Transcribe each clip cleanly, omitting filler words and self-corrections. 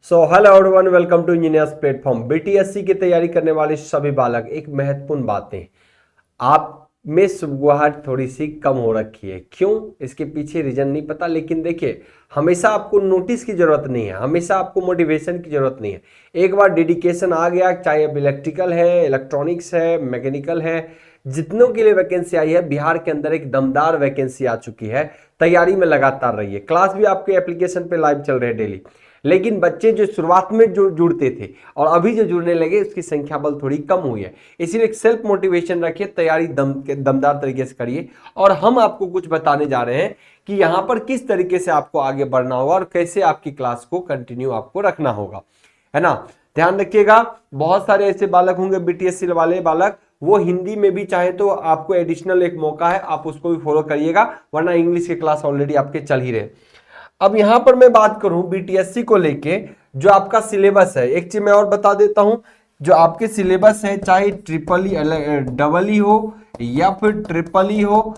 Hello everyone, welcome to engineers platform. BTSC की तैयारी करने वाले सभी बालक, एक महत्वपूर्ण बातें, आप में सुबगाहट थोड़ी सी कम हो रखी है। क्यों? इसके पीछे रीजन नहीं पता, लेकिन देखिए, हमेशा आपको नोटिस की जरूरत नहीं है, हमेशा आपको मोटिवेशन की जरूरत नहीं है। एक बार डेडिकेशन आ गया, चाहे अब इलेक्ट्रिकल है, इलेक्ट्रॉनिक्स है, मैकेनिकल है, जितनों के लिए वैकेंसी आई है, बिहार के अंदर एक दमदार वैकेंसी आ चुकी है। तैयारी में लगातार रहिए। क्लास भी आपके एप्लीकेशन पे लाइव चल रहे हैं डेली। लेकिन बच्चे जो शुरुआत में जो जुड़ते थे और अभी जो जुड़ने लगे, उसकी संख्या बल थोड़ी कम हुई है। इसीलिए सेल्फ मोटिवेशन रखिए, तैयारी दमदार तरीके से करिए। और हम आपको कुछ बताने जा रहे हैं कि यहां पर किस तरीके से आपको आगे बढ़ना होगा और कैसे आपकी क्लास को कंटिन्यू आपको रखना होगा, है ना। ध्यान रखिएगा, बहुत सारे ऐसे बालक होंगे बीटीएससी वाले बालक, वो हिंदी में भी चाहे तो आपको एडिशनल एक मौका है, आप उसको भी फॉलो करिएगा, वरना इंग्लिश के क्लास ऑलरेडी आपके चल ही रहे। अब यहां पर मैं बात करूं बीटीएससी को लेके, जो आपका सिलेबस है, एक चीज मैं और बता देता हूं। जो आपके सिलेबस है, चाहे ट्रिपल ई डबल ई हो या फिर ट्रिपल ई हो,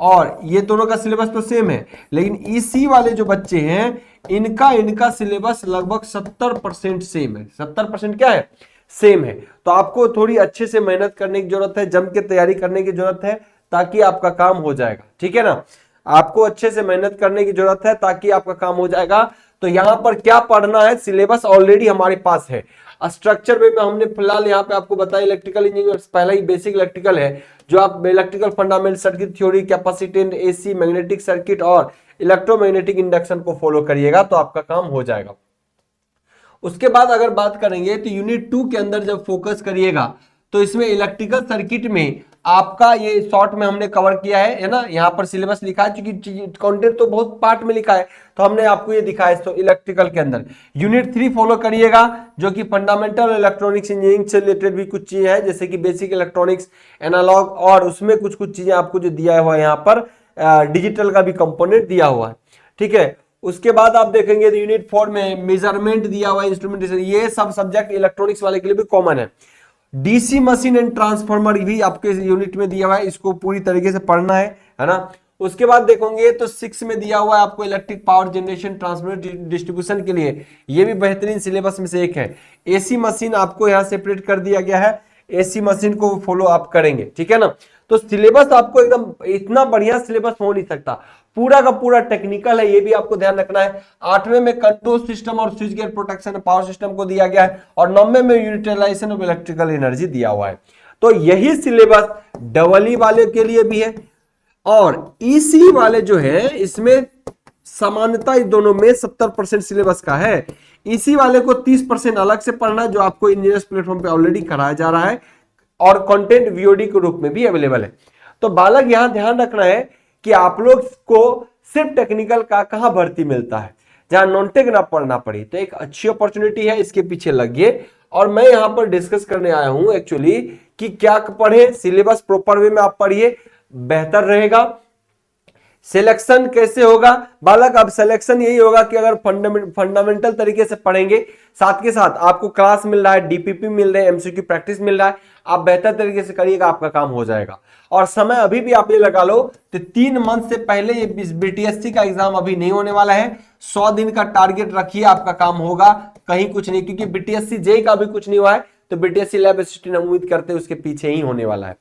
और ये दोनों का सिलेबस तो सेम है, लेकिन ईसी वाले जो बच्चे हैं, इनका सिलेबस लगभग 70% सेम है। 70% क्या है? सेम है। तो आपको थोड़ी अच्छे से मेहनत करने की जरूरत है, जम के तैयारी करने की जरूरत है, ताकि आपका काम हो जाएगा। ठीक है ना, आपको अच्छे से मेहनत करने की जरूरत है ताकि आपका काम हो जाएगा। तो यहां पर क्या पढ़ना है, सिलेबस ऑलरेडी हमारे पास है। स्ट्रक्चर में हमने फिलहाल यहां पे आपको बताया, इलेक्ट्रिकल इंजीनियरिंग पहला ही बेसिक इलेक्ट्रिकल है, जो आप electrical fundamental circuit theory, capacitance, AC, magnetic circuit और इलेक्ट्रोमैग्नेटिक इंडक्शन को फॉलो करिएगा तो आपका काम हो जाएगा। उसके बाद अगर बात करेंगे तो यूनिट 2 के अंदर जब फोकस करिएगा, तो इसमें इलेक्ट्रिकल सर्किट में आपका ये शॉर्ट में हमने कवर किया है ना। यहाँ पर सिलेबस लिखा है, क्योंकि कंटेंट तो बहुत पार्ट में लिखा है, तो हमने आपको ये दिखाया है। तो इलेक्ट्रिकल के अंदर यूनिट 3 फॉलो करिएगा, जो कि फंडामेंटल इलेक्ट्रॉनिक्स इंजीनियरिंग से रिलेटेड भी कुछ चीजें हैं, जैसे कि बेसिक इलेक्ट्रॉनिक्स, एनालॉग, और उसमें कुछ कुछ चीजें आपको जो दिया हुआ है यहाँ पर, डिजिटल का भी कंपोनेंट दिया हुआ है। ठीक है। उसके बाद आप देखेंगे तो यूनिट 4 में मेजरमेंट दिया हुआ है, इंस्ट्रूमेंटेशन, ये सब सब्जेक्ट इलेक्ट्रॉनिक्स वाले के लिए भी कॉमन है। डीसी मशीन एंड ट्रांसफार्मर भी आपके यूनिट में दिया हुआ है, इसको पूरी तरीके से पढ़ना है ना। उसके बाद देखोगे तो 6 में दिया हुआ है आपको electric power generation, transmission, distribution के लिए, ये भी बेहतरीन सिलेबस में से एक है। एसी मशीन आपको यहां सेपरेट कर दिया गया है, एसी मशीन को फॉलो आप करेंगे। ठीक है ना। तो सिलेबस आपको एकदम इतना बढ़िया सिलेबस हो नहीं सकता, पूरा का पूरा टेक्निकल है, ये भी आपको ध्यान रखना है। 8वें में कंट्रोल सिस्टम और switch gear protection power system को दिया गया है, और 9वें में यूटिलाइजेशन ऑफ इलेक्ट्रिकल एनर्जी दिया हुआ है। तो यही सिलेबस डबल ई वाले के लिए भी है, और ईसी वाले जो है, इसमें समानता इस दोनों में 70% सिलेबस का है। ईसी वाले को 30% अलग से पढ़ना, जो आपको इंजीनियर्स प्लेटफॉर्म पे ऑलरेडी कराया जा रहा है, और कंटेंट वीओडी के रूप में भी अवेलेबल है। तो बालक यहां ध्यान रखना है कि आप लोग को सिर्फ टेक्निकल का कहां भर्ती मिलता है, जहां नॉन टेक ना पढ़ना पड़े। तो एक अच्छी अपॉर्चुनिटी है, इसके पीछे लगिए। और मैं यहां पर डिस्कस करने आया हूं एक्चुअली कि क्या पढ़े, सिलेबस प्रॉपर वे में आप पढ़िए, बेहतर रहेगा। सिलेक्शन कैसे होगा बालक? अब सिलेक्शन यही होगा कि अगर फंडामेंटल तरीके से पढ़ेंगे, साथ के साथ आपको क्लास मिल रहा है, डीपीपी मिल रहे हैं, एमसीक्यू प्रैक्टिस मिल रहा है, आप बेहतर तरीके से करिएगा, आपका काम हो जाएगा। और समय अभी भी आप ये लगा लो तो 3 मंथ से पहले ये बीटीएससी का एग्जाम अभी नहीं होने वाला है। 100 दिन का टारगेट रखिए, आपका काम होगा, कहीं कुछ नहीं, क्योंकि बीटीएससी जे का भी कुछ नहीं हुआ है, तो बीटीएससी लैब असिस्टेंट उम्मीद करते हैं उसके पीछे ही होने वाला है।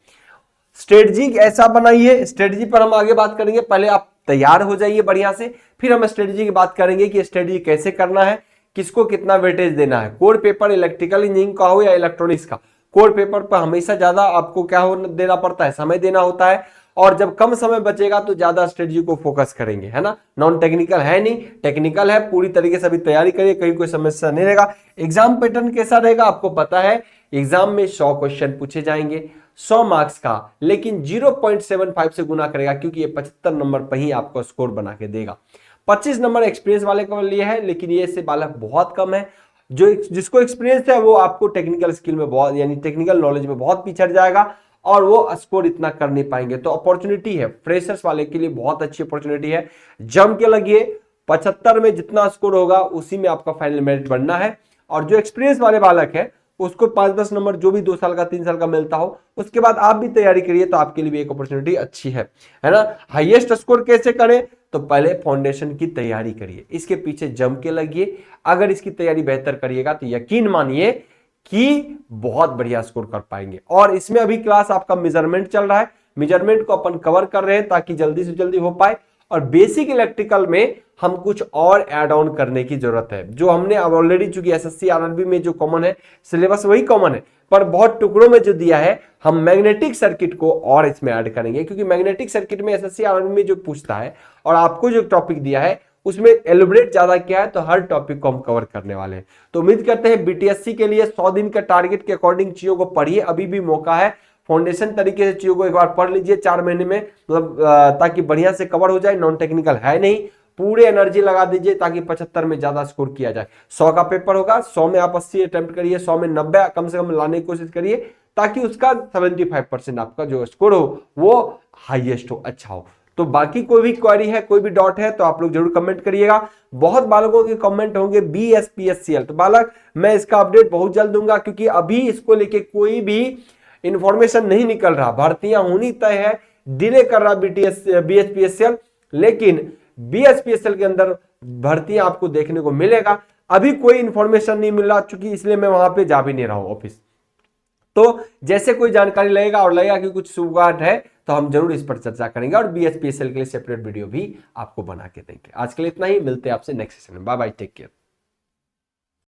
स्ट्रेटजी ऐसा बनाइए, स्ट्रेटजी पर हम आगे बात करेंगे, पहले आप तैयार हो जाइए बढ़िया से, फिर हम स्ट्रेटजी की बात करेंगे कि स्ट्रेटजी कैसे करना है, किसको कितना वेटेज देना है। कोर पेपर इलेक्ट्रिकल इंजीनियरिंग का हो या इलेक्ट्रॉनिक्स का, कोर पेपर पर हमेशा ज्यादा आपको क्या देना पड़ता है, समय देना होता है, और जब कम समय बचेगा तो ज्यादा स्ट्रेटजी को फोकस करेंगे, है ना। नॉन टेक्निकल है नहीं, टेक्निकल है, पूरी तरीके से अभी तैयारी करिए, कहीं कोई समस्या नहीं रहेगा। एग्जाम पैटर्न कैसा रहेगा आपको पता है, एग्जाम में 100 क्वेश्चन पूछे जाएंगे, 100 मार्क्स का, लेकिन 0.75 से गुना करेगा, क्योंकि ये 75 नंबर पर ही आपको स्कोर बना के देगा। 25 नंबर एक्सपीरियंस वाले के लिए है, लेकिन ये से बालक बहुत कम है। जो जिसको एक्सपीरियंस है वो आपको टेक्निकल स्किल में बहुत, यानी टेक्निकल नॉलेज में बहुत पिछड़ जाएगा, और वो स्कोर इतना कर नहीं पाएंगे। तो अपॉर्चुनिटी है, फ्रेशर्स वाले के लिए बहुत अच्छी अपॉर्चुनिटी है, जम के लगिए। 75 में जितना स्कोर होगा उसी में आपका फाइनल मेरिट बनना है। और जो एक्सपीरियंस वाले बालक है उसको 5-10 नंबर जो भी 2 साल का 3 साल का मिलता हो, उसके बाद आप भी तैयारी करिए, तो आपके लिए भी एक अपॉर्चुनिटी अच्छी है ना। हाईएस्ट स्कोर कैसे करें, तो पहले फाउंडेशन की तैयारी करिए, इसके पीछे जम के लगिए। अगर इसकी तैयारी बेहतर करिएगा तो यकीन मानिए कि बहुत बढ़िया स्कोर कर पाएंगे। और इसमें अभी क्लास आपका मेजरमेंट चल रहा है, मेजरमेंट को अपन कवर कर रहे हैं ताकि जल्दी से जल्दी हो पाए। और बेसिक इलेक्ट्रिकल में हम कुछ और ऐड ऑन करने की जरूरत है, जो हमने अब ऑलरेडी, चूंकि एसएससी आरआरबी में जो कॉमन है सिलेबस वही कॉमन है, पर बहुत टुकड़ों में जो दिया है हम मैग्नेटिक सर्किट को और इसमें ऐड करेंगे, क्योंकि मैग्नेटिक सर्किट में एसएससी आरआरबी में जो पूछता है और आपको जो टॉपिक दिया है उसमें एलिब्रेट ज्यादा क्या है, तो हर टॉपिक को हम कवर करने वाले हैं। तो उम्मीद करते हैं बीटीएससी के लिए 100 दिन का टारगेट के अकॉर्डिंग चीजों को पढ़िए, अभी भी मौका है। फाउंडेशन तरीके से चीजों को एक बार पढ़ लीजिए 4 महीने में, मतलब ताकि बढ़िया से कवर हो जाए। नॉन टेक्निकल है नहीं, पूरे एनर्जी लगा दीजिए ताकि 75 में ज्यादा स्कोर किया जाए। 100 का पेपर होगा, 100 में आप 80 अटेम्प्ट करिए, 100 में 90 कम से कम लाने की कोशिश करिए, ताकि उसका 75% आपका जो स्कोर हो वो हाईएस्ट हो, अच्छा हो। तो बाकी कोई भी क्वेरी है, कोई भी डाउट है तो आप लोग जरूर कमेंट करिएगा। बहुत बालकों के कमेंट होंगे बीएसपीएससीएल, तो बालक मैं इसका अपडेट बहुत जल्द दूंगा, क्योंकि अभी इसको लेके कोई भी इंफॉर्मेशन नहीं निकल रहा। भर्तियां होनी तय है, डिले कर रहा बीएचपीएससीएल, लेकिन बीएचपीएससीएल के अंदर भर्तियां आपको देखने को मिलेगा। अभी कोई इंफॉर्मेशन नहीं मिल रहा, चूंकि इसलिए मैं वहां पे जा भी नहीं रहा हूं ऑफिस। तो जैसे कोई जानकारी लगेगा और लगेगा कि कुछ शुरुआत है तो हम जरूर इस पर चर्चा करेंगे और बीएचपीएससीएल के लिए सेपरेट वीडियो भी आपको बना के देंगे। आज के लिए इतना ही, मिलते हैं आपसे नेक्स्ट सेशन में। Bye bye, take care.